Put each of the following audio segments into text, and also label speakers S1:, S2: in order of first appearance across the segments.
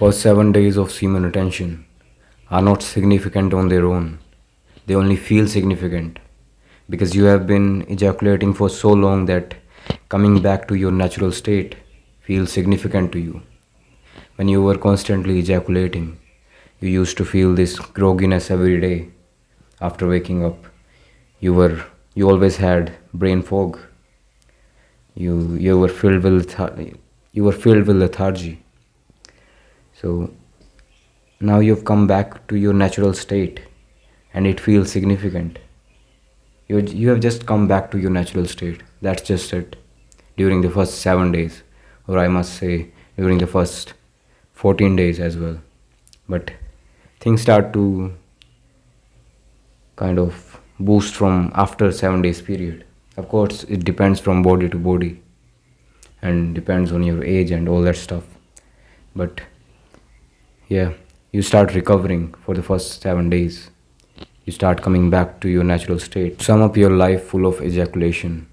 S1: First 7 days of semen retention are not significant on their own. They only feel significant because you have been ejaculating for so long that coming back to your natural state feels significant to you. When you were constantly ejaculating, you used to feel this grogginess every day after waking up. You always had brain fog. You were filled with lethargy. So now you've come back to your natural state and it feels significant. You have just come back to your natural state. That's just it. During the first 7 days, or I must say, during the first 14 days as well. But things start to kind of boost from after 7 days period. Of course, it depends from body to body and depends on your age and all that stuff. But yeah, you start recovering for the first 7 days. You start coming back to your natural state. Sum up your life full of ejaculation.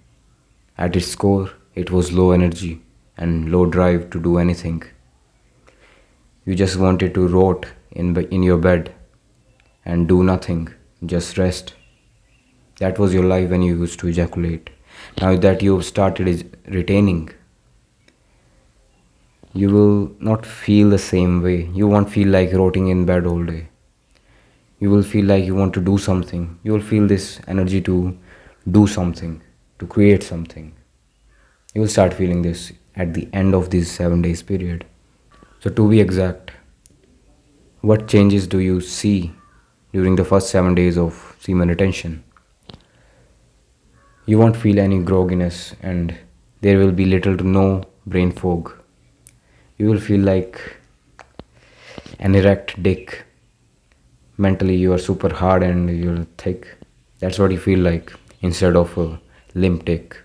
S1: At its core, it was low energy and low drive to do anything. You just wanted to rot in your bed and do nothing, just rest. That was your life when you used to ejaculate. Now that you've started retaining, you will not feel the same way. You won't feel like rotting in bed all day. You will feel like you want to do something. You will feel this energy to do something, to create something. You will start feeling this at the end of this 7 days period. So to be exact, what changes do you see during the first 7 days of semen retention? You won't feel any grogginess and there will be little to no brain fog. You will feel like an erect dick. Mentally you are super hard and you're thick. That's what you feel like instead of a limp dick,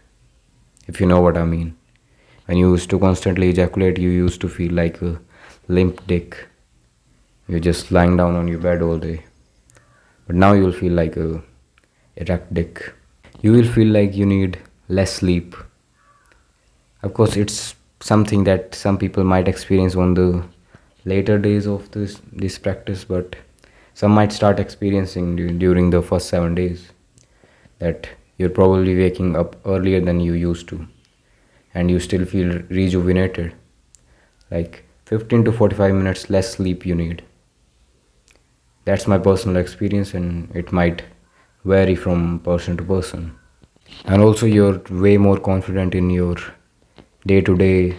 S1: if you know what I mean. When you used to constantly ejaculate, you used to feel like a limp dick. You're just lying down on your bed all day. But now you'll feel like a erect dick. You will feel like you need less sleep. Of course, it's something that some people might experience on the later days of this practice, but some might start experiencing during the first 7 days that you're probably waking up earlier than you used to and you still feel rejuvenated. Like 15 to 45 minutes less sleep you need. That's my personal experience and it might vary from person to person. And also you're way more confident in your day-to-day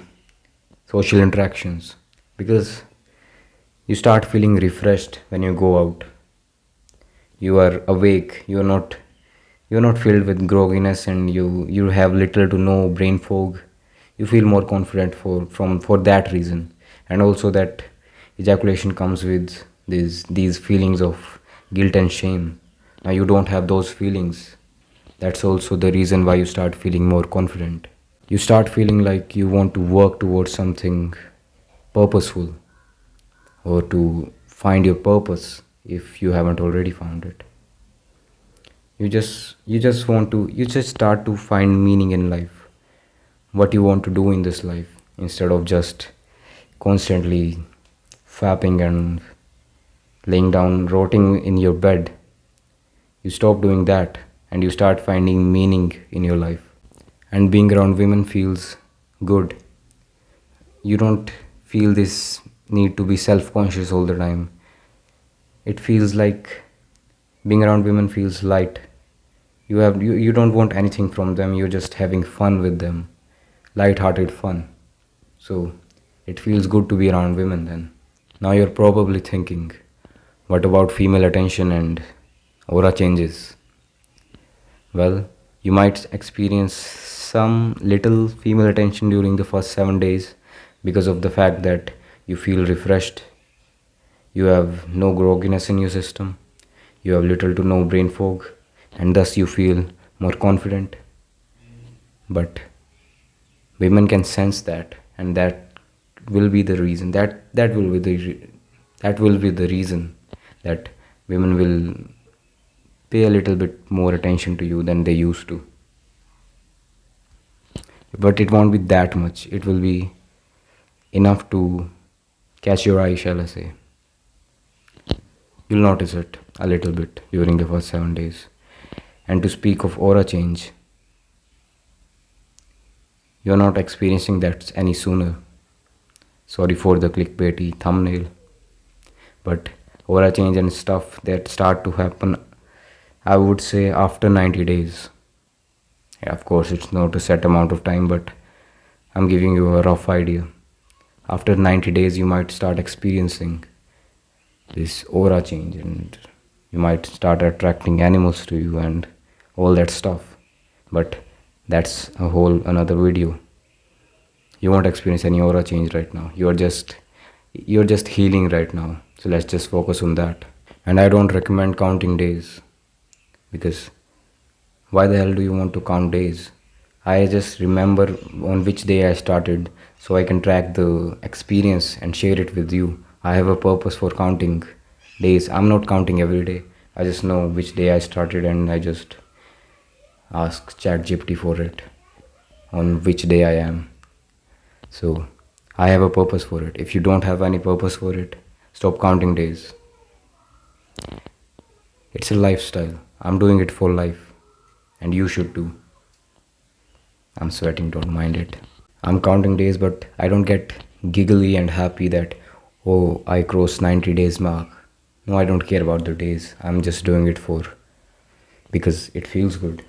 S1: social interactions because you start feeling refreshed when you go out. You are awake. You're not filled with grogginess and you have little to no brain fog. You feel more confident for that reason. And also that ejaculation comes with these feelings of guilt and shame. Now you don't have those feelings. That's also the reason why you start feeling more confident. You start feeling like you want to work towards something purposeful or to find your purpose if you haven't already found it. You just start to find meaning in life, what you want to do in this life, instead of just constantly fapping and laying down rotting in your bed. You stop doing that and you start finding meaning in your life. And being around women feels good. You don't feel this need to be self-conscious all the time. It feels like being around women feels light. You don't want anything from them. You're just having fun with them, light-hearted fun. So it feels good to be around women then. Now you're probably thinking, what about female attention and aura changes? Well, you might experience some little female attention during the first 7 days because of the fact that you feel refreshed. You have no grogginess in your system. You have little to no brain fog and thus you feel more confident. But women can sense that and that will be the reason that will be the reason that women will pay a little bit more attention to you than they used to. But it won't be that much. It will be enough to catch your eye, shall I say. You'll notice it a little bit during the first 7 days. And to speak of aura change, you're not experiencing that any sooner. Sorry for the clickbaity thumbnail, but aura change and stuff that start to happen, I would say, after 90 days. Yeah, of course, it's not a set amount of time, but I'm giving you a rough idea. After 90 days, you might start experiencing this aura change, and you might start attracting animals to you and all that stuff. But that's a whole another video. You won't experience any aura change right now. You're just healing right now. So let's just focus on that. And I don't recommend counting days, because why the hell do you want to count days? I just remember on which day I started so I can track the experience and share it with you. I have a purpose for counting days. I'm not counting every day. I just know which day I started and I just ask ChatGPT for it on which day I am. So I have a purpose for it. If you don't have any purpose for it, stop counting days. It's a lifestyle. I'm doing it for life, and you should too. I'm sweating, don't mind it. I'm counting days, but I don't get giggly and happy that, oh, I crossed 90 days mark. No, I don't care about the days. I'm just doing it because it feels good.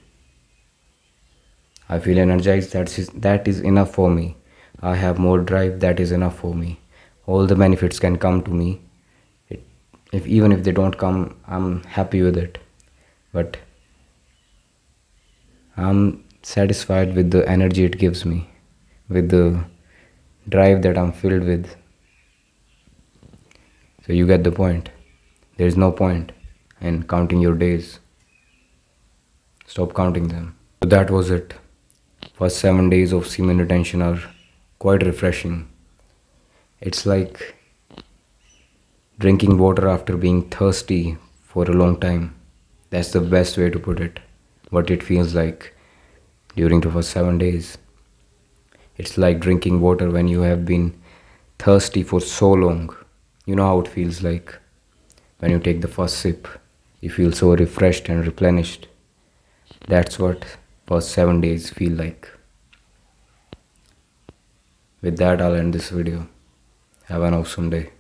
S1: I feel energized. That is enough for me. I have more drive. That is enough for me. All the benefits can come to me. Even if they don't come, I'm happy with it. But I'm satisfied with the energy it gives me, with the drive that I'm filled with. So you get the point. There is no point in counting your days. Stop counting them. So that was it. First 7 days of semen retention are quite refreshing. It's like drinking water after being thirsty for a long time. That's the best way to put it. What it feels like during the first 7 days. It's like drinking water when you have been thirsty for so long. You know how it feels like when you take the first sip. You feel so refreshed and replenished. That's what first 7 days feel like. With that, I'll end this video. Have an awesome day.